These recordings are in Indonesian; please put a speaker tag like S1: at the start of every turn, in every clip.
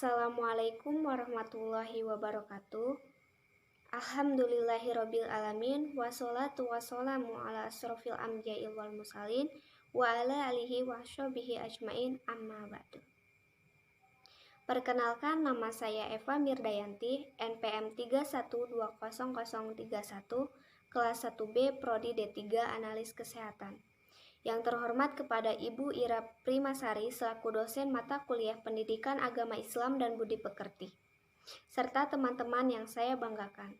S1: Assalamualaikum warahmatullahi wabarakatuh. Alhamdulillahirabbil alamin, wassalatu wassalamu ala asrofil anbiya'i wal mursalin wa ala alihi wa sahbihi ajmain, amma ba'du. Perkenalkan, nama saya Eva Mirdayanti, NPM 31200031, kelas 1B, Prodi D3 Analis Kesehatan. Yang terhormat kepada Ibu Ira Primasari selaku dosen mata kuliah Pendidikan Agama Islam dan Budi Pekerti, serta teman-teman yang saya banggakan.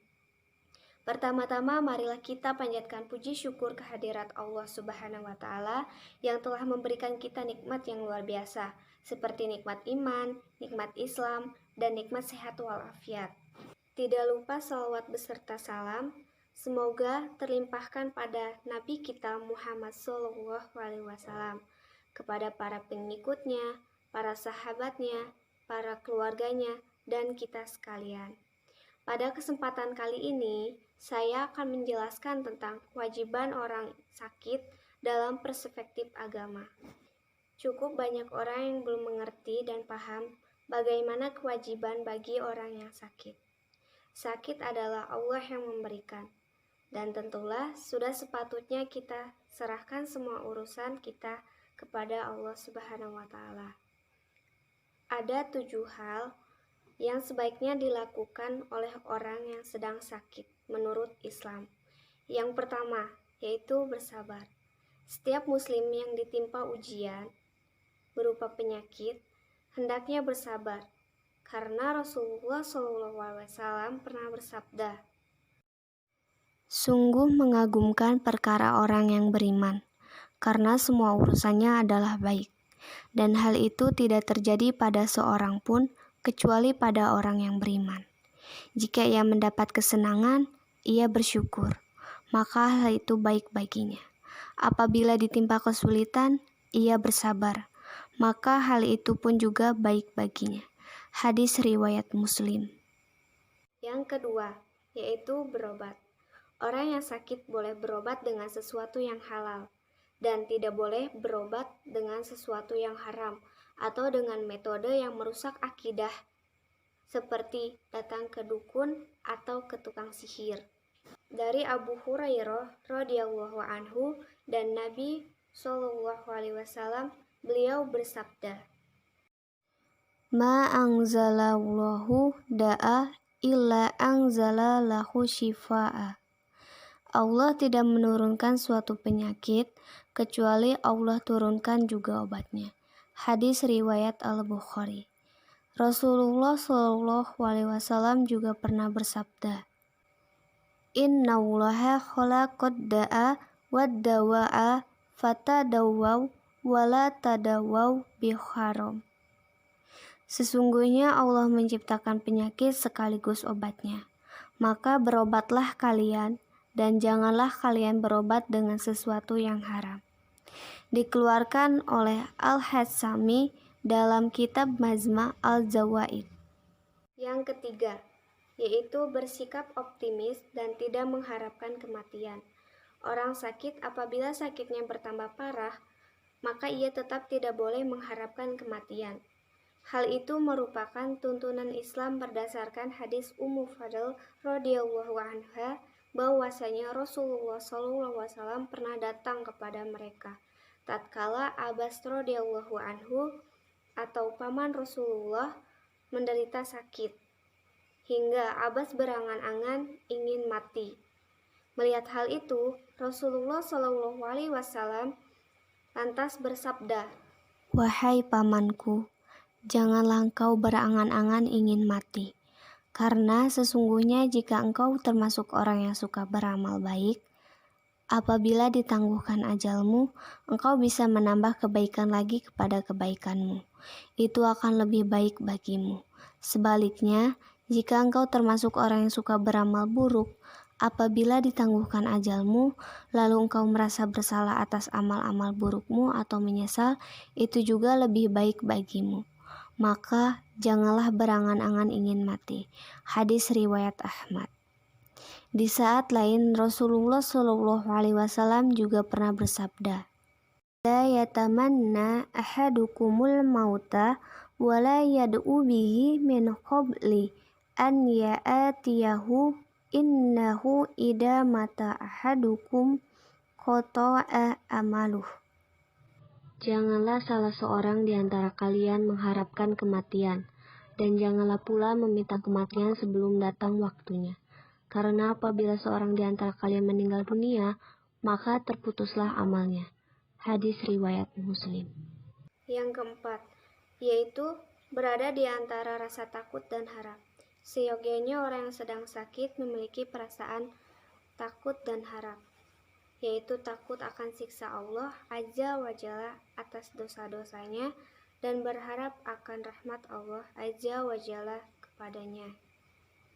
S1: Pertama-tama, marilah kita panjatkan puji syukur kehadirat Allah Subhanahu wa Ta'ala yang telah memberikan kita nikmat yang luar biasa, seperti nikmat iman, nikmat Islam, dan nikmat sehat walafiat. Tidak lupa salawat beserta salam semoga terlimpahkan pada Nabi kita Muhammad SAW, kepada para pengikutnya, para sahabatnya, para keluarganya, dan kita sekalian. Pada kesempatan kali ini, saya akan menjelaskan tentang kewajiban orang sakit dalam perspektif agama. Cukup banyak orang yang belum mengerti dan paham bagaimana kewajiban bagi orang yang sakit. Sakit adalah Allah yang memberikan, dan tentulah sudah sepatutnya kita serahkan semua urusan kita kepada Allah Subhanahu wa Ta'ala. Ada 7 hal yang sebaiknya dilakukan oleh orang yang sedang sakit menurut Islam. Yang pertama, yaitu bersabar. Setiap muslim yang ditimpa ujian berupa penyakit hendaknya bersabar, karena Rasulullah SAW pernah bersabda, "Sungguh mengagumkan perkara orang yang beriman, karena semua urusannya adalah baik, dan hal itu tidak terjadi pada seorang pun kecuali pada orang yang beriman. Jika ia mendapat kesenangan, ia bersyukur, maka hal itu baik baginya. Apabila ditimpa kesulitan, ia bersabar, maka hal itu pun juga baik baginya." Hadis riwayat Muslim. Yang kedua, yaitu berobat. Orang yang sakit boleh berobat dengan sesuatu yang halal, dan tidak boleh berobat dengan sesuatu yang haram atau dengan metode yang merusak akidah, seperti datang ke dukun atau ke tukang sihir. Dari Abu Hurairah radhiyallahu anhu dan Nabi SAW, beliau bersabda, "Ma anzalallahu da'a illa anzala lahu shifa'a." Allah tidak menurunkan suatu penyakit kecuali Allah turunkan juga obatnya. Hadis riwayat Al-Bukhari. Rasulullah SAW juga pernah bersabda, "Innallaha khalaqad da'a wad dawa'a fatadawwaw wala tadawwaw biharam." Sesungguhnya Allah menciptakan penyakit sekaligus obatnya. Maka berobatlah kalian, dan janganlah kalian berobat dengan sesuatu yang haram. Dikeluarkan oleh Al-Hatsami dalam kitab Majma' Al-Zawaid. Yang ketiga, yaitu bersikap optimis dan tidak mengharapkan kematian. Orang sakit apabila sakitnya bertambah parah, maka ia tetap tidak boleh mengharapkan kematian. Hal itu merupakan tuntunan Islam berdasarkan hadis Ummu Fadl radhiyallahu anha bahwasanya Rasulullah SAW pernah datang kepada mereka tatkala Abbas radhiyallahu anhu atau paman Rasulullah menderita sakit, hingga Abbas berangan-angan ingin mati. Melihat hal itu, Rasulullah SAW lantas bersabda, "Wahai pamanku, janganlah engkau berangan-angan ingin mati, karena sesungguhnya jika engkau termasuk orang yang suka beramal baik, apabila ditangguhkan ajalmu, engkau bisa menambah kebaikan lagi kepada kebaikanmu. Itu akan lebih baik bagimu. Sebaliknya, jika engkau termasuk orang yang suka beramal buruk, apabila ditangguhkan ajalmu, lalu engkau merasa bersalah atas amal-amal burukmu atau menyesal, itu juga lebih baik bagimu. Maka janganlah berangan-angan ingin mati." Hadis riwayat Ahmad. Di saat lain Rasulullah SAW juga pernah bersabda, "La yatamanna ahadukumul mauta wala yad'u bihi min qabli an ya'atiyahu innahu idza mata ahadukum qata'a amaluh. Janganlah salah seorang di antara kalian mengharapkan kematian, dan janganlah pula meminta kematian sebelum datang waktunya. Karena apabila seorang di antara kalian meninggal dunia, maka terputuslah amalnya. Hadis riwayat Muslim. Yang keempat, yaitu berada di antara rasa takut dan harap. Seyogianya orang yang sedang sakit memiliki perasaan takut dan harap, yaitu takut akan siksa Allah Azza wa Jalla atas dosa-dosanya dan berharap akan rahmat Allah Azza wa Jalla kepadanya.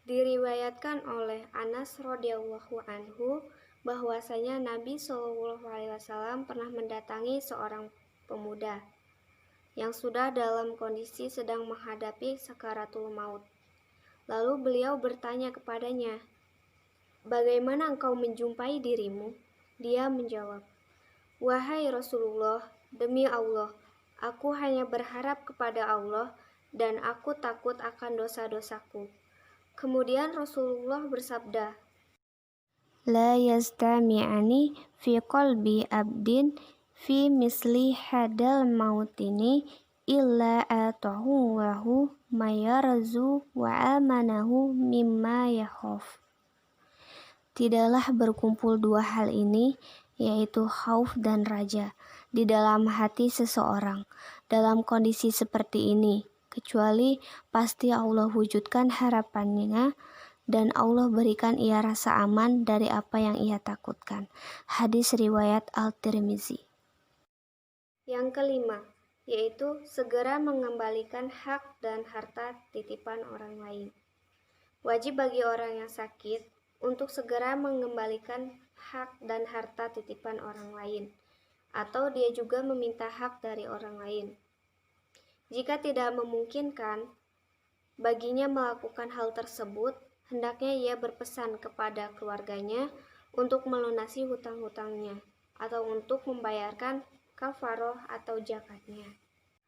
S1: Diriwayatkan oleh Anas radhiyallahu anhu bahwasanya Nabi SAW pernah mendatangi seorang pemuda yang sudah dalam kondisi sedang menghadapi sakaratul maut. Lalu beliau bertanya kepadanya, "Bagaimana engkau menjumpai dirimu?" Dia menjawab, "Wahai Rasulullah, demi Allah, aku hanya berharap kepada Allah dan aku takut akan dosa-dosaku." Kemudian Rasulullah bersabda, "La yastami'ani fi qalbi abdin fi misli hadal mautini illa atahu wahu mayarzu wa amanahu mimma yakhaf." Tidaklah berkumpul dua hal ini, yaitu khauf dan raja, di dalam hati seseorang dalam kondisi seperti ini, kecuali pasti Allah wujudkan harapannya dan Allah berikan ia rasa aman dari apa yang ia takutkan. Hadis riwayat Al-Tirmizi. Yang kelima, yaitu segera mengembalikan hak dan harta titipan orang lain. Wajib bagi orang yang sakit untuk segera mengembalikan hak dan harta titipan orang lain, atau dia juga meminta hak dari orang lain. Jika tidak memungkinkan baginya melakukan hal tersebut, hendaknya ia berpesan kepada keluarganya untuk melunasi hutang-hutangnya atau untuk membayarkan kafaroh atau zakatnya.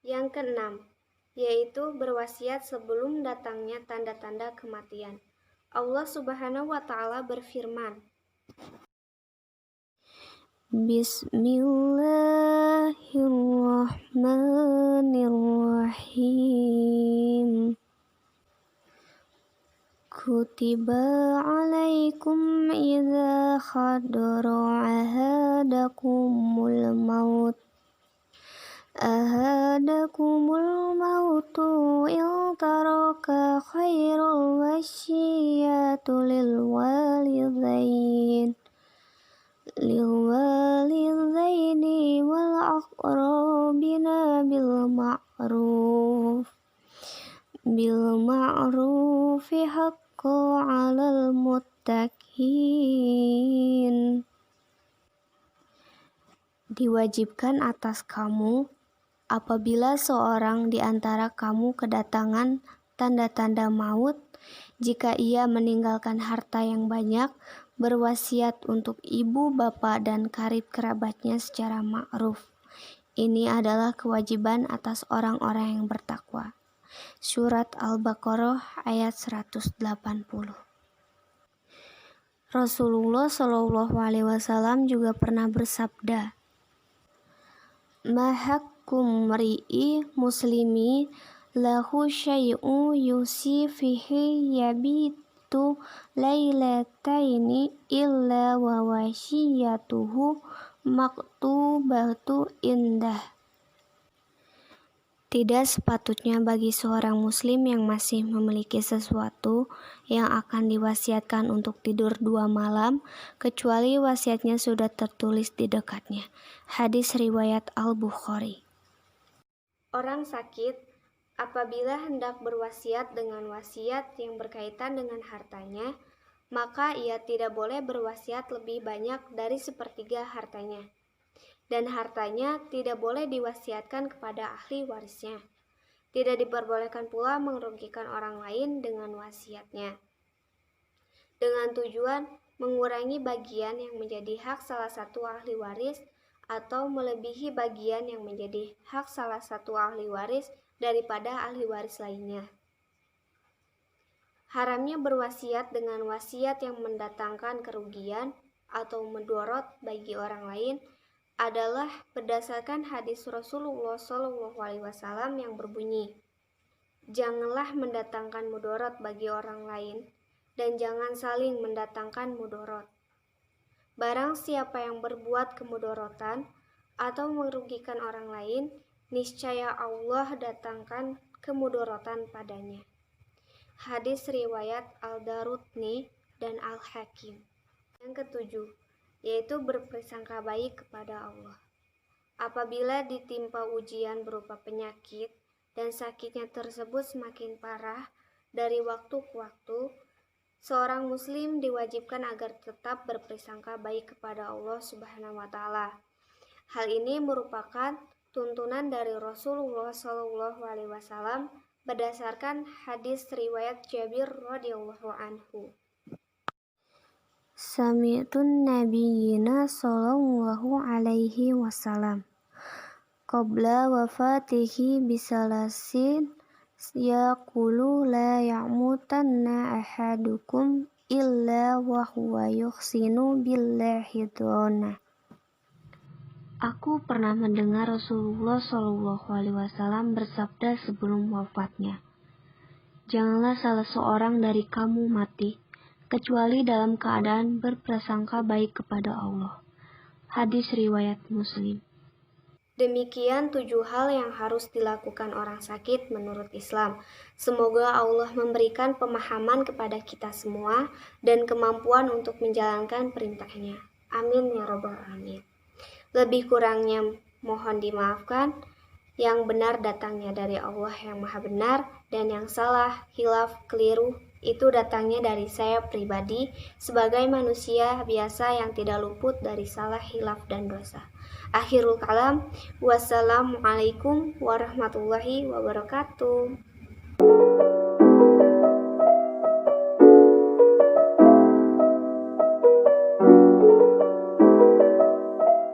S1: Yang keenam, yaitu berwasiat sebelum datangnya tanda-tanda kematian. Allah Subhanahu wa Ta'ala berfirman, Bismillahirrahmanirrahim. Kutiba alaikum idza khadara ahadakumul mautu in taraka khairul wasiyatu lil walidaini wal aqrabina bil ma'rufi haqqan 'alal muttaqin. Diwajibkan atas kamu apabila seorang di antara kamu kedatangan tanda-tanda maut, jika ia meninggalkan harta yang banyak, berwasiat untuk ibu, bapak, dan karib kerabatnya secara ma'ruf. Ini adalah kewajiban atas orang-orang yang bertakwa. Surat Al-Baqarah ayat 180. Rasulullah SAW juga pernah bersabda, "Mahakkum ri'i muslimi lahu syai'u yusi fihi yabitu lailataini illa wa wasiyatuhu maktubatu indah." Tidak sepatutnya bagi seorang muslim yang masih memiliki sesuatu yang akan diwasiatkan untuk tidur 2 malam, kecuali wasiatnya sudah tertulis di dekatnya. Hadis riwayat Al-Bukhari. Orang sakit apabila hendak berwasiat dengan wasiat yang berkaitan dengan hartanya, maka ia tidak boleh berwasiat lebih banyak dari sepertiga hartanya. Dan hartanya tidak boleh diwasiatkan kepada ahli warisnya. Tidak diperbolehkan pula merugikan orang lain dengan wasiatnya, dengan tujuan mengurangi bagian yang menjadi hak salah satu ahli waris atau melebihi bagian yang menjadi hak salah satu ahli waris daripada ahli waris lainnya. Haramnya berwasiat dengan wasiat yang mendatangkan kerugian atau mudorot bagi orang lain adalah berdasarkan hadis Rasulullah SAW yang berbunyi, "Janganlah mendatangkan mudorot bagi orang lain dan jangan saling mendatangkan mudorot. Barang siapa yang berbuat kemudorotan atau merugikan orang lain, niscaya Allah datangkan kemudorotan padanya." Hadis riwayat Al-Darutni dan Al-Hakim. Yang ketujuh, yaitu berprasangka baik kepada Allah. Apabila ditimpa ujian berupa penyakit dan sakitnya tersebut semakin parah dari waktu ke waktu, seorang muslim diwajibkan agar tetap berprasangka baik kepada Allah Subhanahu wa taala. Hal ini merupakan tuntunan dari Rasulullah SAW berdasarkan hadis riwayat Jabir radhiyallahu anhu. Sami'tun nabiyina sallallahu alaihi wasallam qabla wafatihi bisalasin yaqulu la ya'mutanna ahadukum illa wa huwa yuhsinu billahi dhona. Aku pernah mendengar Rasulullah SAW bersabda sebelum wafatnya, "Janganlah salah seorang dari kamu mati, kecuali dalam keadaan berprasangka baik kepada Allah." Hadis riwayat Muslim. Demikian 7 hal yang harus dilakukan orang sakit menurut Islam. Semoga Allah memberikan pemahaman kepada kita semua dan kemampuan untuk menjalankan perintahnya. Amin ya rabbal alamin. Lebih kurangnya mohon dimaafkan. Yang benar datangnya dari Allah yang maha benar, dan yang salah, khilaf, keliru itu datangnya dari saya pribadi sebagai manusia biasa yang tidak luput dari salah, khilaf, dan dosa. Akhirul kalam, wassalamualaikum warahmatullahi wabarakatuh.